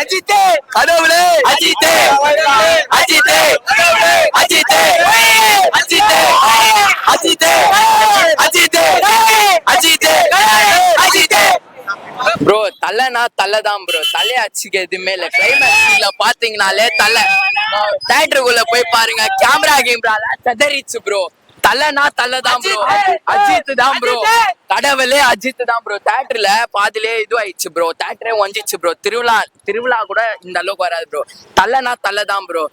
அஜித்தே கடவுளே அஜித்தே அஜித்தே அஜித்தே அஜித்தே அஜித்தே அஜித்தே அஜித்தே அஜித்தே bro தலைனா தலைதான் bro. தலையை அச்சுக்க எதுவுமே இல்ல. கிளைமேக்ஸ்ல பாத்தீங்கன்னாலே தலை. தியேட்டருக்குள்ள போய் பாருங்க, கேமரா கேமரால செதறிச்சு ப்ரோ. தலைனா தலைதான் ப்ரோ. அஜித் தான் ப்ரோ. கடவுளே அஜித் தான் ப்ரோ. தியேட்டர்ல பாதிலே இது ஆயிடுச்சு ப்ரோ. தியேட்டரே ஒஞ்சிச்சு ப்ரோ. திருவிழா கூட இந்த அளவுக்கு வராது ப்ரோ. தலைனா தலைதான் ப்ரோ.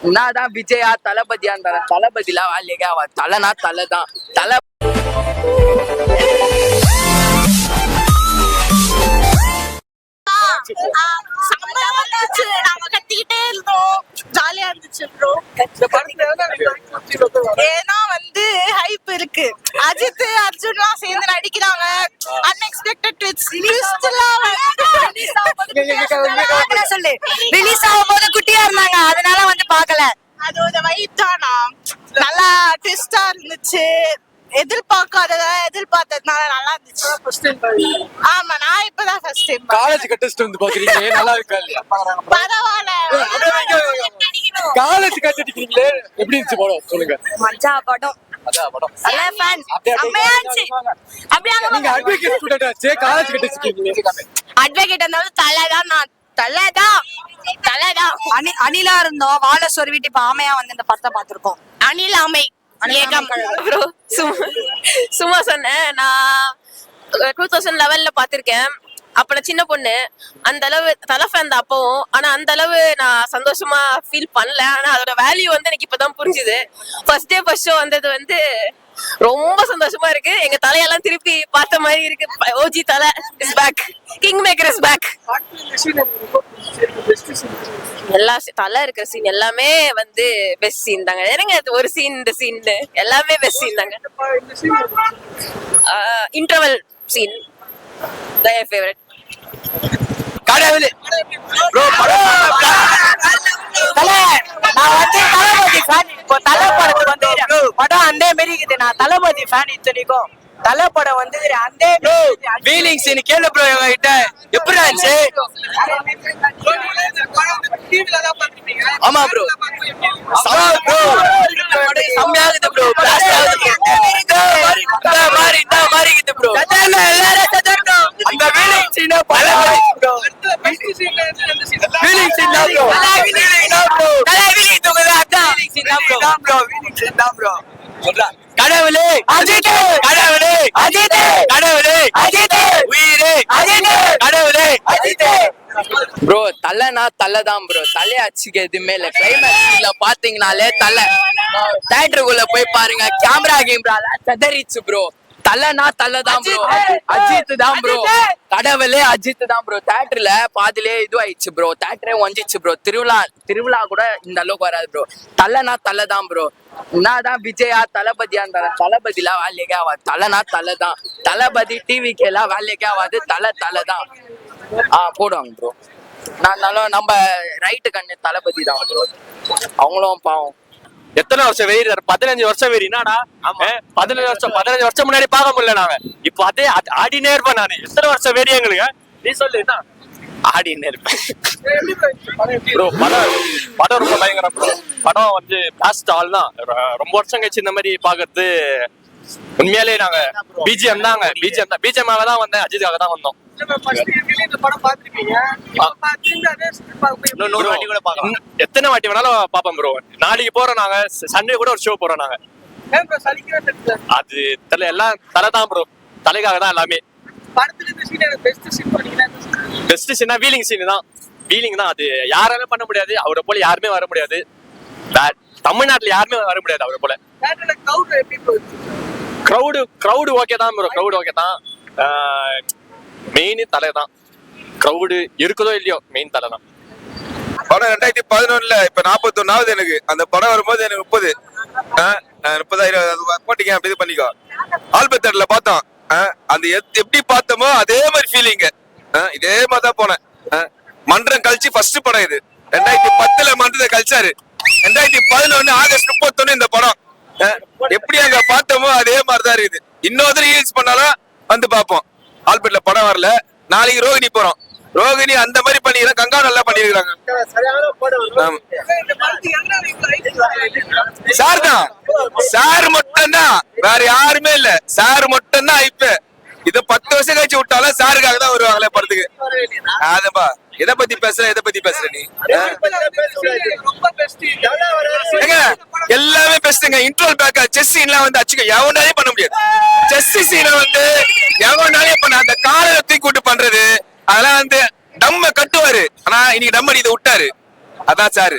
என்னதான் விஜயா தளபதியா இருந்தா தளபதிலாம் வேலைக்கே ஆவா. தலைனா தலைதான். தலை நாங்க கத்திக்கிட்டே இருந்தோம். ஜாலியா இருந்துச்சு ப்ரோ. ஏன்னா ஹைப் இருக்கு. அஜித் அர்ஜுன்லாம் சேர்ந்து நடிக்கிறாங்க. அன்எக்ஸ்பெக்டட் ட்விஸ்ட் சொல்லு. ரிலீஸ் ஆகும் போது குட்டியா இருந்தாங்க, அதனால பாக்கல. அதோட வைப் தானா நல்லா ட்விஸ்டா இருந்துச்சு. எதிர்பார்த்ததுனால நல்லா இருந்துச்சு. ஆமா, நான் இப்பதான் ஃபர்ஸ்ட் டைம் காலேஜ் கட்டஸ்ட் பாக்குறீங்க. நல்லா இருக்கா இல்லையா? பரவாயில்ல. காலேஜ் கட்டிட்டீங்களே, எப்படி இருந்துச்சு படம் சொல்லுங்க. மஜா படம். நல்ல ஃபேன். அம்மையாச்சு. அப்படியே நீங்க அட்வொகேட் ஸ்டூடண்ட் ஆச்சே, காலேஜ் கட்டிட்டீங்க. அட்வொகேட் இருந்தாலும் தலைதான். நான் தலைதான். அணிலா இருந்தோம். வாழ சொருவிட்டு இப்ப ஆமையா இந்த படத்தை பார்த்திருக்கோம். அணில் ஆமை ப்ரோ. சும்மா சொன்னேன். நான் 2011 பாத்திருக்கேன். அப்ப நான் சின்ன பொண்ணு. அந்த அளவு தலை ஃபேன் தான் அப்பவும். ஆனா அந்த அளவு நான் சந்தோஷமா ஃபீல் பண்ணல. ஆனா அதோட வேல்யூ எனக்கு இப்பதான் புரிஞ்சுது. ஃபர்ஸ்ட் டே ஃபர்ஸ்ட் ஷோ வந்தது ரொம்ப சந்தோஷமா இருக்கு. எங்க தலையெல்லாம் திருப்பி பார்த்த மாதிரி இருக்கு. OG Thala is back. King maker is back. எல்லா தலை இருக்கிற சீன் எல்லாமே பெஸ்ட் சீன் தாங்க. என்னங்க ஒரு சீன் இந்த சீன் எல்லாமே பெஸ்ட் சீன் தாங்க. இன்டர்வல் சீன் என் ஃபேவரட். கடவுளே ப்ரோ. தளபதி ஃபேன். இப்போ தலை படத்துக்கு படம் அந்த மாரி இருக்குது. நான் தளபதி ஃபேன். இத்தனைக்கும் தலை படம் அந்த ஃபீலிங் சீன் கேளு ப்ரோ. எங்ககிட்ட எப்படி இருந்துச்சு? ஆமா ப்ரோ, செம்மையாகுது ப்ரோ. இந்த மாதிரி இருக்குது ப்ரோ. அந்த ஃபீலிங் சீன் பல ப்ரோ. ஃபீலிங் சீன் தான் ப்ரோ. கடவுளே அஜித், கடவுளே அஜித், கடவுளே அஜித், உயிரே அஜித், கடவுளே அஜித் ப்ரோ. தலைனா தலைதான் ப்ரோ. தலையை அச்சுக்க எதுவுமே இல்ல. கிளைமேக்ஸ்ல பாத்தீங்கன்னாலே தலை. தியேட்டருக்குள்ள போய் பாருங்க, கேமரா கேமரால செதறிச்சு ப்ரோ. தலைனா தலைதான் ப்ரோ. அஜித் தான் ப்ரோ. கடவுளே அஜித் தான் ப்ரோ. தியேட்டர்ல பாதிலே இது ஆயிடுச்சு ப்ரோ. தியேட்டரே ஒஞ்சிச்சு ப்ரோ. திருவிழா கூட இந்த அளவுக்கு வராது ப்ரோ. தலைனா தலைதான் ப்ரோ. என்னதான் விஜயா தளபதியா இருந்தா தளபதிலாம் வேலைக்கே ஆவாது. தலைனா தலைதான். தளபதி டிவிக்கு எல்லாம் வேலைக்கே ஆகாது. தலைதான் போடுவாங்க ப்ரோ. நான் நம்ம ரைட்டு கண்ணு தளபதி தான் ப்ரோ. அவங்களும் பாவம். எத்தனை வருஷம் வெறி? 15 வருஷம் வெறி. என்னடா 15 வருஷம் முன்னாடி பார்க்க முடியல நாங்க. இப்போ அதே ஆடினே இருப்பேன் நானு. எத்தனை வருஷம் வெறி எங்களுக்கு? நீ சொல்லு. என்ன ஆடினே இருப்பேன் ப்ரோ. படம் ரொம்ப பயங்கரம் ப்ரோ. படம் பிளாஸ்ட் ஆல் தான். ரொம்ப வருஷம் கழிச்சு இந்த மாதிரி பாக்குறது உண்மையாலே. நாங்க பிஜிஎம் தாங்க. பிஜிஎம் தான் வந்தேன். அஜித்துக்காக தான் வந்தோம். எத்தனை வாட்டி வேணாலும் பாப்போம் ப்ரோ. நாளைக்கு போறோம் நாங்க. சண்டே கூட ஒரு ஷோ போறோம் நாங்க. அது தெரியல, எல்லாம் தலை தான் ப்ரோ. தலைக்காக தான் எல்லாமே. பெஸ்ட் சீனா வீலிங் சீன் தான். வீலிங் தான். அது யாராலுமே பண்ண முடியாது. அவரை போல யாருமே வர முடியாது. தமிழ்நாட்டுல யாருமே வர முடியாது அவரை போல. கிரௌடு ஓகே தான் ப்ரோ. கிரௌடு ஓகே தான். மெயின் தலை தான். கிரௌடு இருக்குதோ இல்லையோ, மெயின் தலை தான். படம் 2011 இப்ப 41வது. எனக்கு அந்த படம் வரும்போது எனக்கு 30 போட்டிங்க. அப்படி இது பண்ணிக்கோ. ஆல்பத்தேட்டர்ல பார்த்தோம். அந்த எப்படி பார்த்தோமோ அதே மாதிரி ஃபீலிங். இதே மாதிரி தான் போனேன். மன்றம் கழிச்சு ஃபர்ஸ்ட் படம் இது. 2010 மன்றத்தை கழிச்சாரு. 2011 ஆகஸ்ட் 31 இந்த படம். எப்படி அங்க பார்த்தோமோ அதே மாதிரிதான் இருக்குது. இன்னொரு ரீல்ஸ் பண்ணாலும் பார்ப்போம். ஆல்பர்ட்ல படம் வரல. நாளைக்கு ரோகிணி போறோம். ரோகிணி அந்த மாதிரி பண்ணிக்கிறேன், கங்கா நல்லா பண்ணிருக்காங்க. சார் தான், சார் மட்டும் தான், வேற யாருமே இல்ல. சார் மட்டும் தான் இப்ப இத 10 வருஷம் கழிச்சு விட்டாலும் சாருக்காக தான் வருவாங்களே படத்துக்கு. அதப்பா எதை பத்தி பேசுற நீ? எல்லாமே பெஸ்ட்ங்க. இன்ட்ரோல் பேக்கா செஸ் சீன்லாம் வந்து அச்சுக்க எவனாலே பண்ண முடியாது. செஸ் சீனை வந்து எவனாலே பண்ண, அந்த காலை தூக்கி விட்டு பண்றது அதெல்லாம் வந்து டம்ம கட்டுவாரு. ஆனா இன்னைக்கு டம்ம இதை விட்டாரு. அதான் சாரு.